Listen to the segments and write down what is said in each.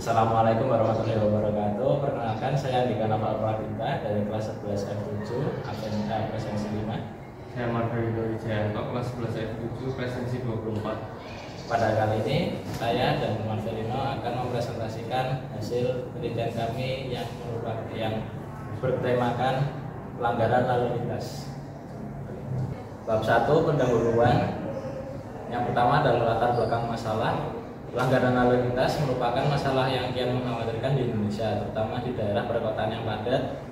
Assalamualaikum warahmatullahi wabarakatuh. Perkenalkan, saya Andika Naval Pradita dari kelas 11 F7 presensi 5. Saya Margarito Wijayanto, kelas 11 F7 presensi 24. Pada kali ini saya dan Marcelino akan mempresentasikan hasil penelitian kami yang bertemakan pelanggaran lalu lintas. Bab 1, pendahuluan. Yang pertama adalah latar belakang masalah. Pelanggaran lalu lintas merupakan masalah yang kian mengkhawatirkan di Indonesia, terutama di daerah perkotaan yang padat.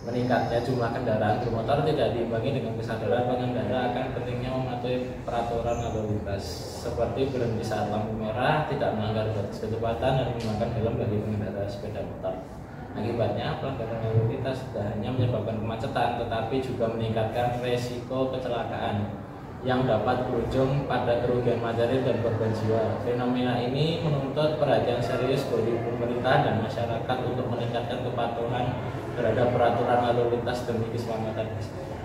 Meningkatnya jumlah kendaraan bermotor tidak diimbangi dengan kesadaran pengendara akan pentingnya mematuhi peraturan lalu lintas, seperti berhenti saat lampu merah, tidak melanggar batas kecepatan, dan menggunakan helm bagi pengendara sepeda motor. Akibatnya, pelanggaran lalu lintas tidak hanya menyebabkan kemacetan, tetapi juga meningkatkan resiko kecelakaan yang dapat berujung pada kerugian materi dan korban jiwa. Fenomena ini menuntut perhatian serius bagi pemerintah dan masyarakat untuk meningkatkan kepatuhan terhadap peraturan lalu lintas demi keselamatan bersama.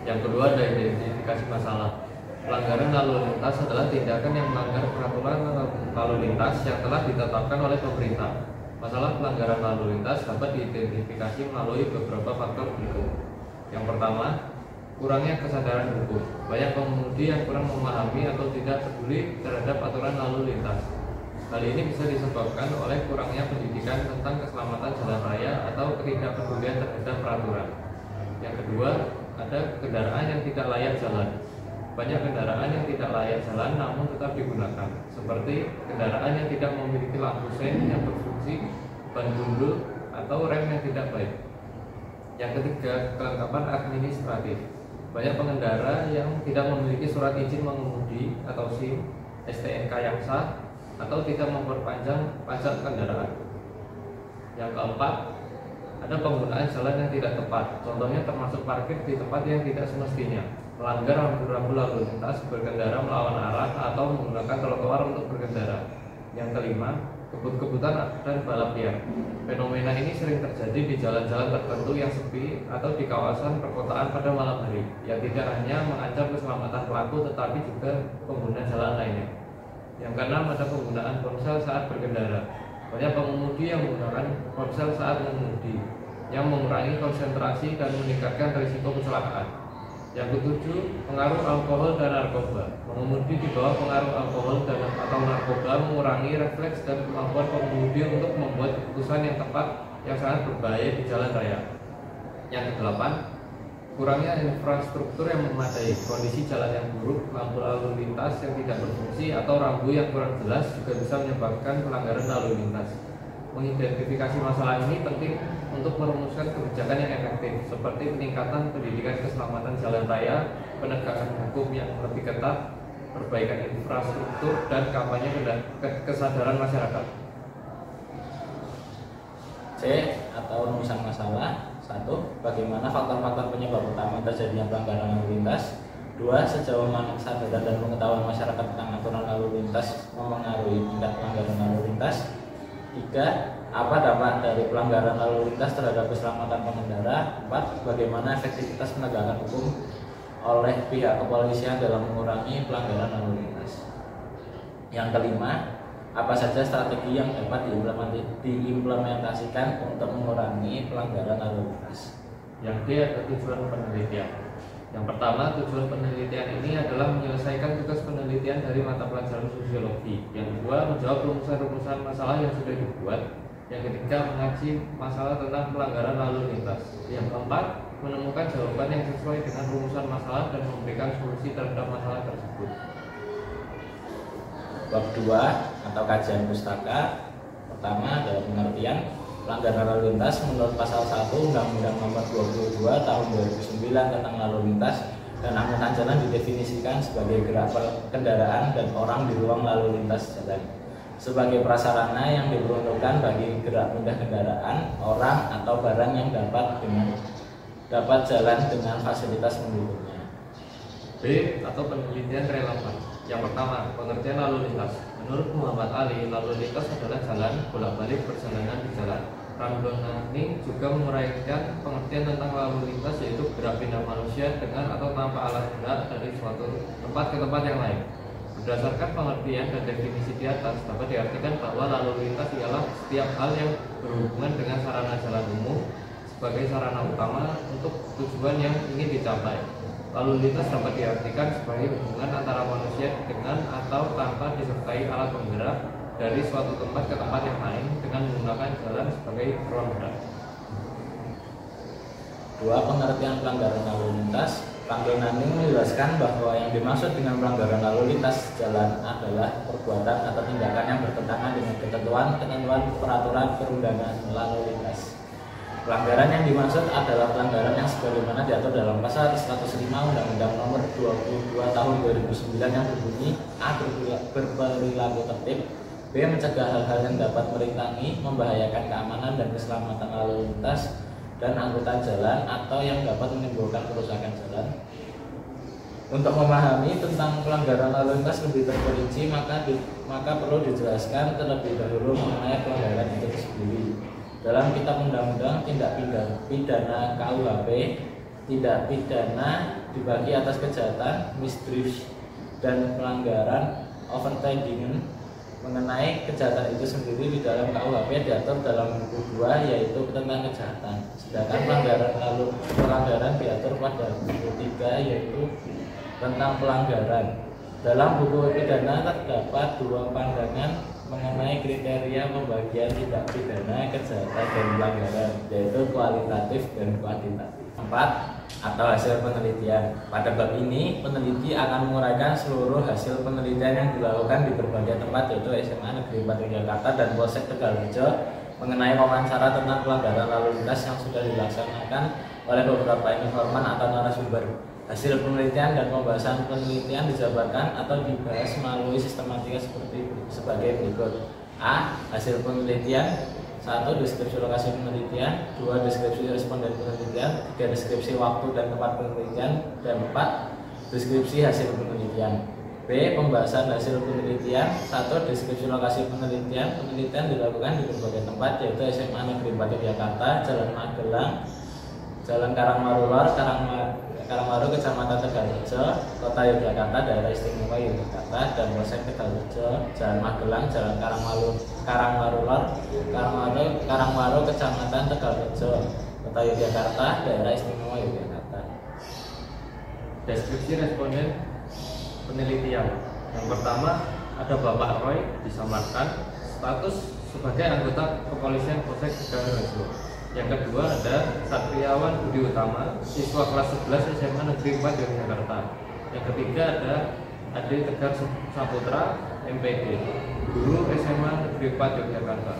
Yang kedua ada identifikasi masalah. Pelanggaran lalu lintas adalah tindakan yang melanggar peraturan lalu lintas yang telah ditetapkan oleh pemerintah. Masalah pelanggaran lalu lintas dapat diidentifikasi melalui beberapa faktor berikut. Yang pertama, kurangnya kesadaran hukum. Banyak pengemudi yang kurang memahami atau tidak peduli terhadap aturan lalu lintas. Hal ini bisa disebabkan oleh kurangnya pendidikan tentang keselamatan jalan raya atau ketidakpedulian terhadap peraturan. Yang kedua, ada kendaraan yang tidak layak jalan. Banyak kendaraan yang tidak layak jalan namun tetap digunakan, seperti kendaraan yang tidak memiliki lampu sein yang berfungsi, ban gundul, atau rem yang tidak baik. Yang ketiga, kelengkapan administratif. Banyak pengendara yang tidak memiliki surat izin mengemudi atau SIM, STNK yang sah, atau tidak memperpanjang pajak kendaraan. Yang keempat, ada penggunaan jalan yang tidak tepat. Contohnya termasuk parkir di tempat yang tidak semestinya, melanggar rambu-rambu lalu lintas, berkendara melawan arah, atau menggunakan trotoar untuk berkendara. Yang kelima, kebut-kebutan dan balap liar. Fenomena ini sering terjadi di jalan-jalan tertentu yang sepi atau di kawasan perkotaan pada malam hari, yang tidak hanya mengancam keselamatan pelaku tetapi juga pengguna jalan lainnya. Yang keenam, ada penggunaan ponsel saat berkendara. Banyak pengemudi yang menggunakan ponsel saat mengemudi, yang mengurangi konsentrasi dan meningkatkan risiko kecelakaan. Yang ketujuh, pengaruh alkohol dan narkoba. Mengemudi di bawah pengaruh alkohol atau narkoba mengurangi refleks dan kemampuan pengemudi untuk membuat keputusan yang tepat yang sangat berbahaya di jalan raya. Yang kedelapan, kurangnya infrastruktur yang memadai. Kondisi jalan yang buruk, lampu lalu lintas yang tidak berfungsi, atau rambu yang kurang jelas juga bisa menyebabkan pelanggaran lalu lintas. Mengidentifikasi masalah ini penting untuk merumuskan kebijakan yang efektif, seperti peningkatan pendidikan keselamatan jalan raya, penegakan hukum yang lebih ketat, perbaikan infrastruktur, dan kampanye kesadaran masyarakat. C atau rumusan masalah. 1. Bagaimana faktor-faktor penyebab utama terjadinya pelanggaran lalu lintas. 2. Sejauh mana kesadaran dan pengetahuan masyarakat tentang aturan lalu lintas memengaruhi tingkat pelanggaran lalu lintas. 3. Apa dampak dari pelanggaran lalu lintas terhadap keselamatan pengendara. 4. Bagaimana efektivitas penegakan hukum oleh pihak kepolisian dalam mengurangi pelanggaran lalu lintas. Yang kelima, apa saja strategi yang dapat diimplementasikan untuk mengurangi pelanggaran lalu lintas. Yang D ada tujuan penelitian. Yang pertama, tujuan penelitian ini adalah menyelesaikan tugas penelitian dari mata pelajaran sosiologi. Yang kedua, menjawab rumusan-rumusan masalah yang sudah dibuat. Yang ketiga, mengaji masalah tentang pelanggaran lalu lintas. Yang keempat, menemukan jawaban yang sesuai dengan rumusan masalah dan memberikan solusi terhadap masalah tersebut. Bab 2 atau kajian pustaka. Pertama adalah pengertian pelanggaran lalu lintas menurut pasal 1 Undang-Undang Nomor 22 Tahun 2009 tentang lalu lintas dan angkutan jalan didefinisikan sebagai gerak kendaraan dan orang di ruang lalu lintas jalan sebagai prasarana yang diperuntukkan bagi gerak pindah kendaraan, orang atau barang yang dapat jalan dengan fasilitas mendukungnya. B atau penelitian relevan. Yang pertama, pengertian lalu lintas. Menurut Muhammad Ali, lalu lintas adalah jalan bolak-balik perjalanan di jalan. Ramdhani juga menguraikan pengertian tentang lalu lintas, yaitu gerak pindah manusia dengan atau tanpa alat gerak dari suatu tempat ke tempat yang lain. Berdasarkan pengertian dan definisi di atas, dapat diartikan bahwa lalu lintas ialah setiap hal yang berhubungan dengan sarana jalan umum sebagai sarana utama untuk tujuan yang ingin dicapai. Lalu lintas dapat diartikan sebagai hubungan antara manusia dengan atau tanpa disertai alat penggerak dari suatu tempat ke tempat yang lain dengan menggunakan jalan sebagai ruang gerak. 2. Pengertian pelanggaran lalu lintas. Panggil Naning menjelaskan bahwa yang dimaksud dengan pelanggaran lalu lintas jalan adalah perbuatan atau tindakan yang bertentangan dengan ketentuan peraturan perundangan lalu lintas. Pelanggaran yang dimaksud adalah pelanggaran yang sebagaimana diatur dalam pasal 105 Undang-Undang Nomor 22 Tahun 2009 yang berbunyi: A. Berperilaku tertib, B. Mencegah hal-hal yang dapat merintangi, membahayakan keamanan dan keselamatan lalu lintas dan angkutan jalan atau yang dapat menimbulkan kerusakan jalan. Untuk memahami tentang pelanggaran lalu lintas lebih terperinci, maka perlu dijelaskan terlebih dahulu mengenai pelanggaran itu sendiri. Dalam Kitab Undang-Undang Tindak Pidana KUHP, tindak pidana dibagi atas kejahatan, misdrift, dan pelanggaran overtrading. Mengenai kejahatan itu sendiri di dalam KUHP diatur dalam buku 2, yaitu tentang kejahatan. Sedangkan pelanggaran diatur pada buku 3, yaitu tentang pelanggaran. Dalam buku pidana terdapat 2 pandangan mengenai kriteria pembagian tindak pidana kejahatan dan pelanggaran, yaitu kualitatif dan kuantitatif. 4. Atau hasil penelitian. Pada bab ini, peneliti akan menguraikan seluruh hasil penelitian yang dilakukan di berbagai tempat, yaitu SMA Negeri 4 Yogyakarta dan Polsek Tegalrejo, mengenai wawancara tentang pelanggaran lalu lintas yang sudah dilaksanakan oleh beberapa informan atau narasumber. Hasil penelitian dan pembahasan penelitian dijabarkan atau dibahas melalui sistematika sebagai berikut. A. Hasil penelitian. 1. Deskripsi lokasi penelitian. 2. Deskripsi responden penelitian. 3. Deskripsi waktu dan tempat penelitian. Dan 4. Deskripsi hasil penelitian. B. Pembahasan hasil penelitian. 1. Deskripsi lokasi penelitian. Penelitian dilakukan di berbagai tempat, yaitu SMA Negeri 4 Yogyakarta, Jalan Magelang, Jalan Karangmarulor, Karangmaru, Kecamatan Tegalrejo, Kota Yogyakarta, Daerah Istimewa Yogyakarta, dan Polsek Tegalrejo, Jalan Magelang, Jalan Karangmarulor, Karangmaru, Kecamatan Tegalrejo, Kota Yogyakarta, Daerah Istimewa Yogyakarta. Deskripsi responden penelitian. Yang pertama, ada Bapak Roy disamarkan, status sebagai anggota kepolisian Polsek Tegalrejo. Yang kedua ada Satriawan Budi Utama, siswa kelas 11 SMA Negeri 4 Yogyakarta. Yang ketiga ada Ade Tegar Saputra, MPD, guru SMA Negeri 4 Yogyakarta.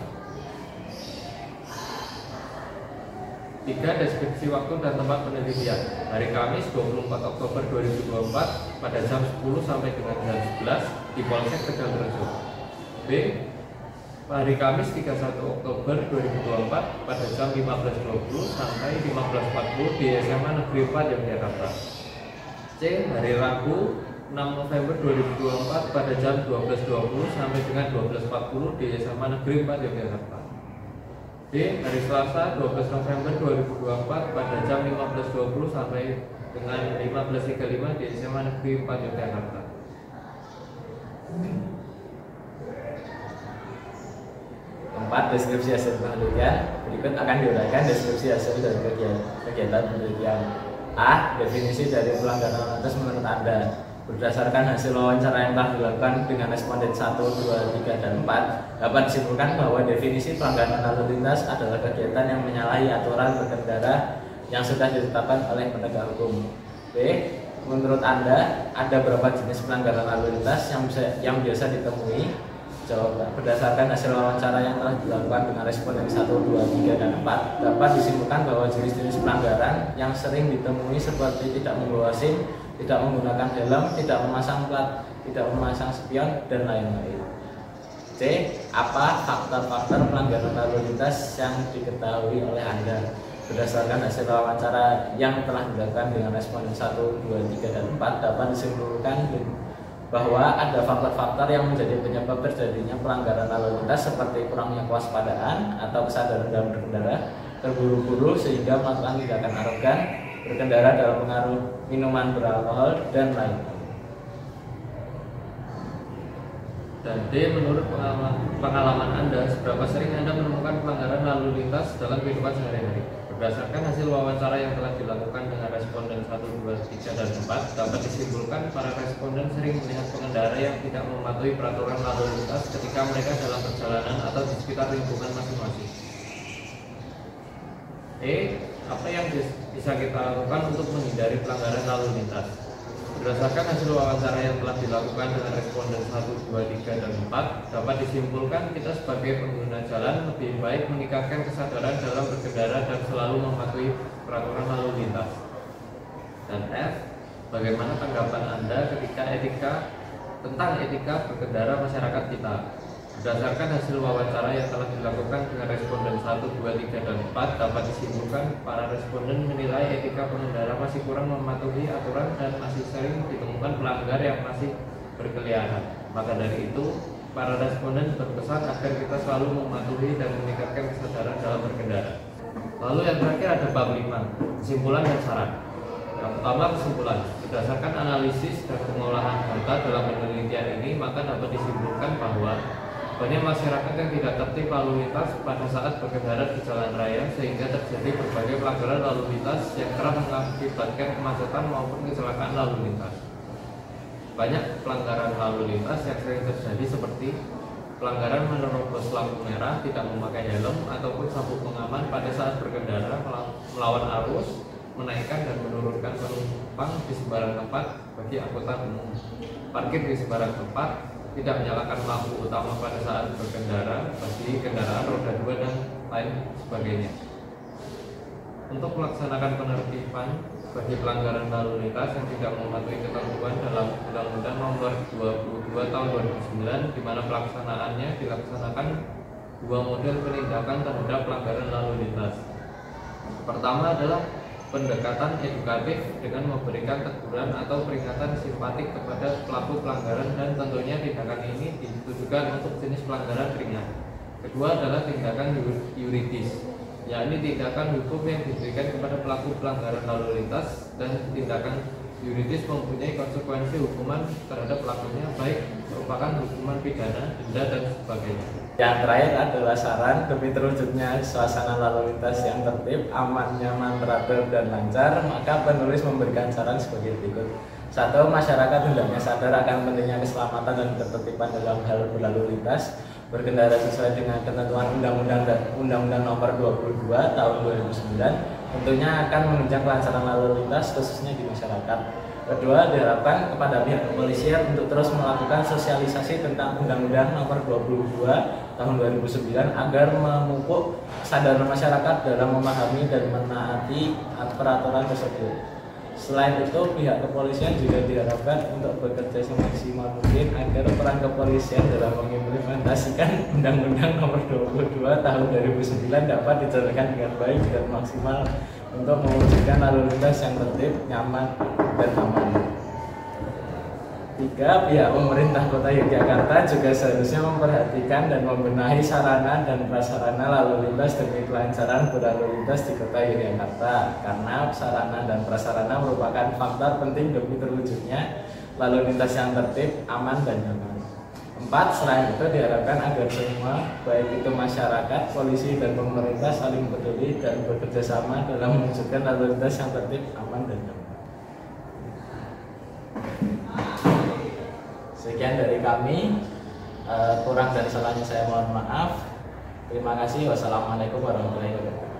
3. Deskripsi waktu dan tempat penelitian. Hari Kamis 24 Oktober 2024 pada jam 10 sampai dengan jam 11 di Polsek Tegalrejo. B. Hari Kamis 31 Oktober 2024 pada jam 15.20 sampai 15.40 di SMA Negeri 4 Yogyakarta. C. Hari Rabu 6 November 2024 pada jam 12.20 sampai dengan 12.40 di SMA Negeri 4 Yogyakarta. D. Hari Selasa 12 November 2024 pada jam 15.20 sampai dengan 15.35 di SMA Negeri 4 Yogyakarta. 4. Deskripsi hasil penelitian. Berikut akan diuraikan deskripsi hasil dari kegiatan penelitian. A. Definisi dari pelanggaran lalu lintas menurut Anda. Berdasarkan hasil wawancara yang telah dilakukan dengan responden 1, 2, 3, dan 4, dapat disimpulkan bahwa definisi pelanggaran lalu lintas adalah kegiatan yang menyalahi aturan berkendara yang sudah ditetapkan oleh penegak hukum. B. Menurut Anda, ada berapa jenis pelanggaran lalu lintas yang biasa ditemui? Jawaban. Berdasarkan hasil wawancara yang telah dilakukan dengan responden 1, 2, 3, dan 4, dapat disimpulkan bahwa jenis-jenis pelanggaran yang sering ditemui seperti tidak membawa SIM, tidak menggunakan helm, tidak memasang plat, tidak memasang spion, dan lain-lain. C. Apa faktor-faktor pelanggaran lalu lintas yang diketahui oleh Anda? Berdasarkan hasil wawancara yang telah dilakukan dengan responden 1, 2, 3, dan 4, dapat disimpulkan bahwa ada faktor-faktor yang menjadi penyebab terjadinya pelanggaran lalu lintas seperti kurangnya kewaspadaan atau kesadaran dalam berkendara, terburu-buru sehingga melakukan tindakan arogan, berkendara dalam pengaruh minuman beralkohol, dan lain-lain. Dan D. Menurut pengalaman Anda, seberapa sering Anda menemukan pelanggaran lalu lintas dalam kehidupan sehari-hari? Berdasarkan hasil wawancara yang telah dilakukan dengan responden 1, 2, 3, dan 4, dapat disimpulkan para responden sering melihat pengendara yang tidak mematuhi peraturan lalu lintas ketika mereka dalam perjalanan atau di sekitar lingkungan masing-masing. E. Apa yang bisa kita lakukan untuk menghindari pelanggaran lalu lintas? Berdasarkan hasil wawancara yang telah dilakukan dengan responden 1, 2, 3, dan 4, dapat disimpulkan kita sebagai pengguna jalan lebih baik meningkatkan kesadaran dalam berkendara dan selalu mematuhi peraturan lalu lintas. Dan F. Bagaimana tanggapan Anda tentang etika berkendara masyarakat kita? Berdasarkan hasil wawancara yang telah dilakukan dengan responden 1, 2, 3, dan 4, dapat disimpulkan para responden menilai etika pengendara masih kurang mematuhi aturan dan masih sering ditemukan pelanggar yang masih berkeliaran. Maka dari itu, para responden berpesan agar kita selalu mematuhi dan meningkatkan kesadaran dalam berkendara. Lalu yang terakhir ada bab 5, kesimpulan dan saran. Yang pertama, kesimpulan. Berdasarkan analisis dan pengolahan data dalam penelitian ini, maka dapat disimpulkan bahwa banyak masyarakat yang tidak tertib lalu lintas pada saat berkendara di jalan raya, sehingga terjadi berbagai pelanggaran lalu lintas yang kerap mengakibatkan kemacetan maupun kecelakaan lalu lintas. Banyak pelanggaran lalu lintas yang sering terjadi seperti pelanggaran menerobos lampu merah, tidak memakai helm ataupun sabuk pengaman pada saat berkendara, melawan arus, menaikkan dan menurunkan penumpang di sembarang tempat bagi angkutan umum, parkir di sembarang tempat, tidak menyalakan lampu utama pada saat berkendara bagi kendaraan roda 2 dan lain sebagainya. Untuk melaksanakan penertiban bagi pelanggaran lalu lintas yang tidak mematuhi ketentuan dalam Undang-Undang Nomor 22 Tahun 2009, di mana pelaksanaannya dilaksanakan dua model penindakan terhadap pelanggaran lalu lintas. Pertama adalah pendekatan edukatif dengan memberikan teguran atau peringatan simpatik kepada pelaku pelanggaran, dan tentunya tindakan ini ditujukan untuk jenis pelanggaran ringan. Kedua adalah tindakan yuridis, yakni tindakan hukum yang diberikan kepada pelaku pelanggaran lalu lintas, dan tindakan yuridis mempunyai konsekuensi hukuman terhadap pelakunya, baik merupakan hukuman pidana, denda, dan sebagainya. Yang terakhir adalah saran demi terwujudnya suasana lalu lintas yang tertib, aman, nyaman, teratur, dan lancar, maka penulis memberikan saran sebagai berikut. 1. Masyarakat hendaknya sadar akan pentingnya keselamatan dan ketertiban dalam hal berlalu lintas, berkendara sesuai dengan ketentuan Undang-Undang Nomor 22 Tahun 2009, tentunya akan menunjang kelancaran lalu lintas khususnya di masyarakat. Kedua, diharapkan kepada pihak kepolisian untuk terus melakukan sosialisasi tentang Undang-Undang Nomor 22 Tahun 2009 agar memupuk kesadaran masyarakat dalam memahami dan menaati peraturan tersebut. Selain itu, pihak kepolisian juga diharapkan untuk bekerja semaksimal mungkin agar peran kepolisian dalam mengimplementasikan Undang-Undang Nomor 22 Tahun 2009 dapat dijalankan dengan baik dan maksimal untuk mewujudkan lalu lintas yang tertib, nyaman, dan aman. 3. Pihak pemerintah Kota Yogyakarta juga seharusnya memperhatikan dan membenahi sarana dan prasarana lalu lintas demi kelancaran berlalu lintas di Kota Yogyakarta, karena sarana dan prasarana merupakan faktor penting demi terwujudnya lalu lintas yang tertib, aman, dan nyaman. 4. Selain itu diharapkan agar semua, baik itu masyarakat, polisi, dan pemerintah saling peduli dan bekerja sama dalam mewujudkan lalu lintas yang tertib, aman, dan nyaman. Sekian dari kami, kurang dan salahnya saya mohon maaf. Terima kasih. Wassalamualaikum warahmatullahi wabarakatuh.